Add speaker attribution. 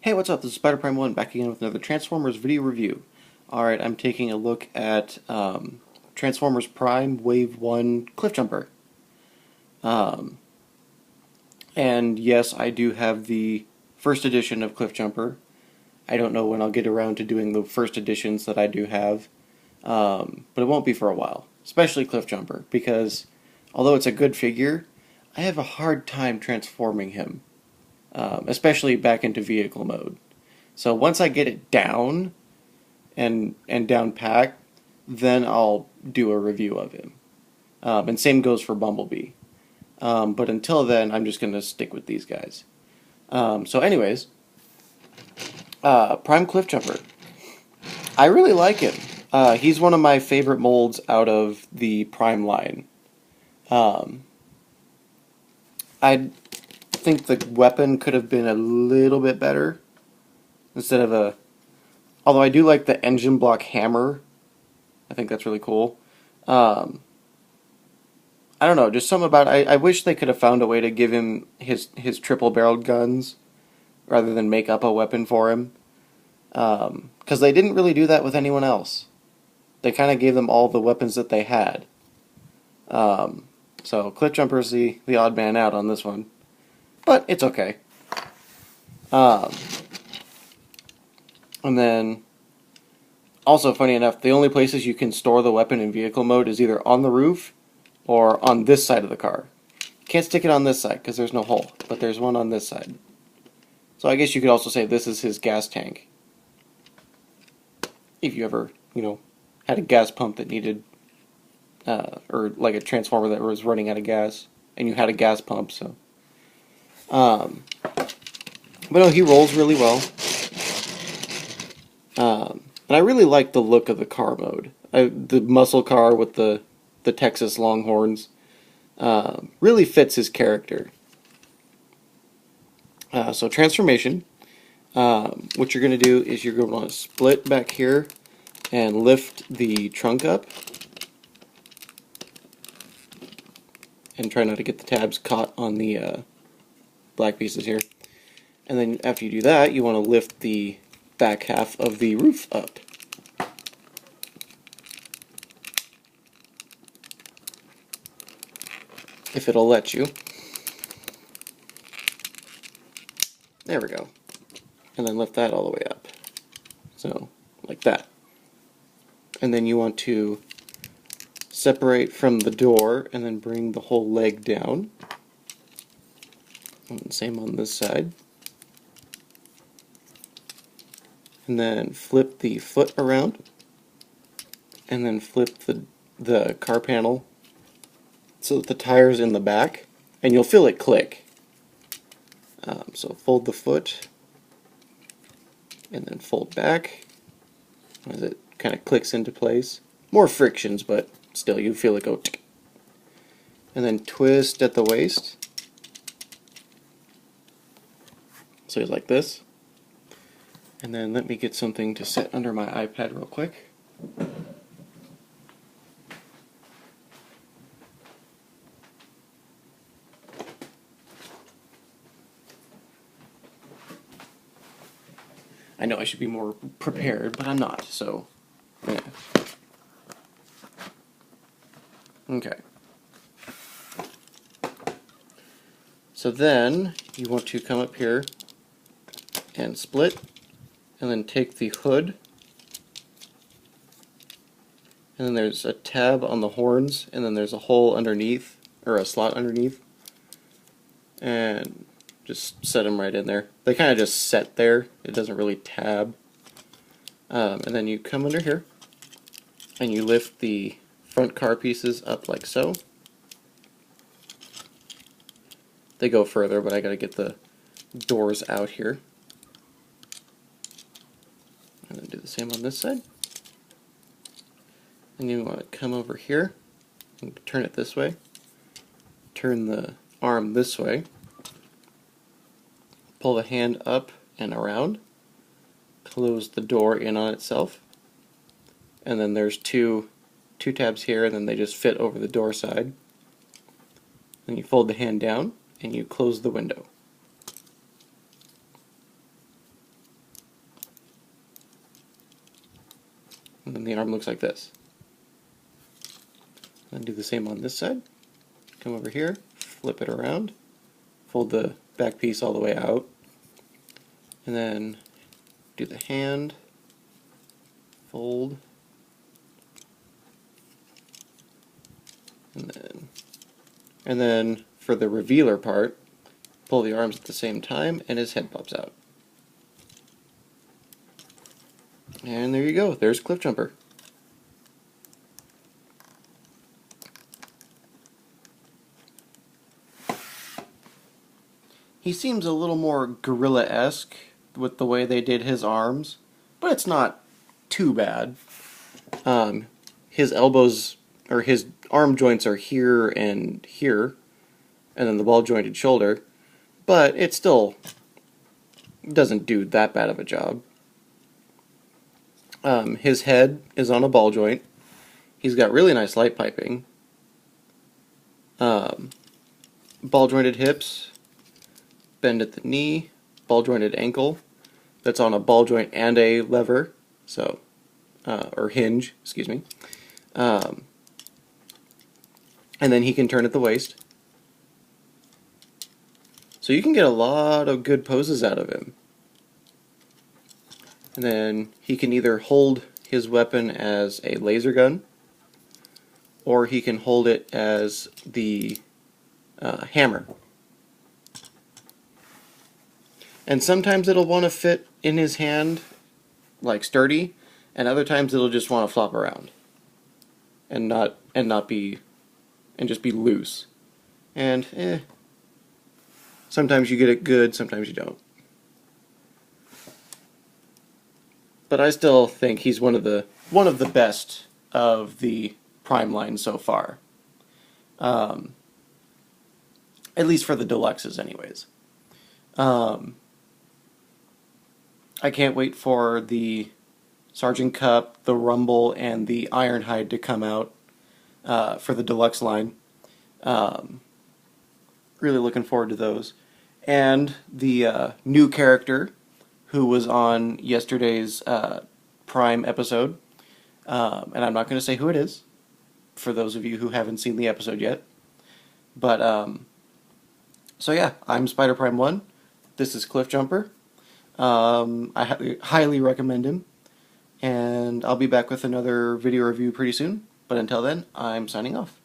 Speaker 1: Hey, what's up? This is Spider Prime 1 back again with another Transformers video review. Alright, I'm taking a look at Transformers Prime Wave 1 Cliffjumper. And yes, I do have the first edition of Cliffjumper. I don't know when I'll get around to doing the first editions that I do have, but it won't be for a while. Especially Cliffjumper, because although it's a good figure, I have a hard time transforming him. Especially back into vehicle mode. So once I get it down and down packed, then I'll do a review of him. And same goes for Bumblebee. But until then, I'm just going to stick with these guys. So anyways, Prime Cliffjumper. I really like him. He's one of my favorite molds out of the Prime line. I think the weapon could have been a little bit better instead of a... Although I do like the engine block hammer. I think that's really cool. I don't know, just something about... I wish they could have found a way to give him his triple-barreled guns rather than make up a weapon for him. Because they didn't really do that with anyone else. They kind of gave them all the weapons that they had. So Cliffjumper's the odd man out on this one. But it's okay. And then, also funny enough, the only places you can store the weapon in vehicle mode is either on the roof or on this side of the car. You can't stick it on this side because there's no hole, but there's one on this side. So I guess you could also say this is his gas tank. If you ever, had a gas pump that needed, or like a transformer that was running out of gas, and you had a gas pump, so... but no, he rolls really well. And I really like the look of the car mode. The muscle car with the Texas Longhorns really fits his character. So transformation, what you're going to do is you're going to want to split back here and lift the trunk up. And try not to get the tabs caught on the black pieces here. And then after you do that, you want to lift the back half of the roof up. If it'll let you. There we go. And then lift that all the way up. So, like that. And then you want to separate from the door and then bring the whole leg down. And same on this side. And then flip the foot around. And then flip the car panel so that the tire's in the back. And you'll feel it click. So fold the foot. And then fold back. As it kind of clicks into place. More frictions, but still you feel it go tick. And then twist at the waist. So it's like this. And then let me get something to set under my iPad real quick. I know I should be more prepared, but I'm not, so yeah. Okay. So then you want to come up here and split, and then take the hood, and then there's a tab on the horns, and then there's a hole underneath, or a slot underneath, and just set them right in there. They kind of just set there, it doesn't really tab. And then you come under here, and you lift the front car pieces up like so. They go further, but I gotta get the doors out here. And then do the same on this side. And you want to come over here and turn it this way. Turn the arm this way. Pull the hand up and around. Close the door in on itself. And then there's two tabs here, and then they just fit over the door side. Then you fold the hand down and you close the window. and then the arm looks like this. Then do the same on this side. Come over here, flip it around, fold the back piece all the way out, and then do the hand, fold, and then for the revealer part, pull the arms at the same time and his head pops out. And there you go, there's Cliffjumper. He seems a little more gorilla-esque with the way they did his arms, but it's not too bad. His elbows, or his arm joints are here, and then the ball-jointed shoulder, but it still doesn't do that bad of a job. His head is on a ball joint. He's got really nice light piping. Ball-jointed hips, bend at the knee, ball-jointed ankle that's on a ball joint and a lever, so or hinge, excuse me. And then he can turn at the waist. So you can get a lot of good poses out of him. And then he can either hold his weapon as a laser gun, or he can hold it as the hammer. And sometimes it'll want to fit in his hand, like sturdy, and other times it'll just want to flop around and just be loose. And sometimes you get it good, sometimes you don't. But I still think he's one of the best of the Prime line so far. At least for the deluxes, anyways. I can't wait for the Sergeant Cup, the Rumble, and the Ironhide to come out for the deluxe line. Really looking forward to those. And the new character who was on yesterday's Prime episode. And I'm not going to say who it is, for those of you who haven't seen the episode yet. But, so yeah, I'm Spider Prime 1. This is Cliffjumper. I highly recommend him. And I'll be back with another video review pretty soon. But until then, I'm signing off.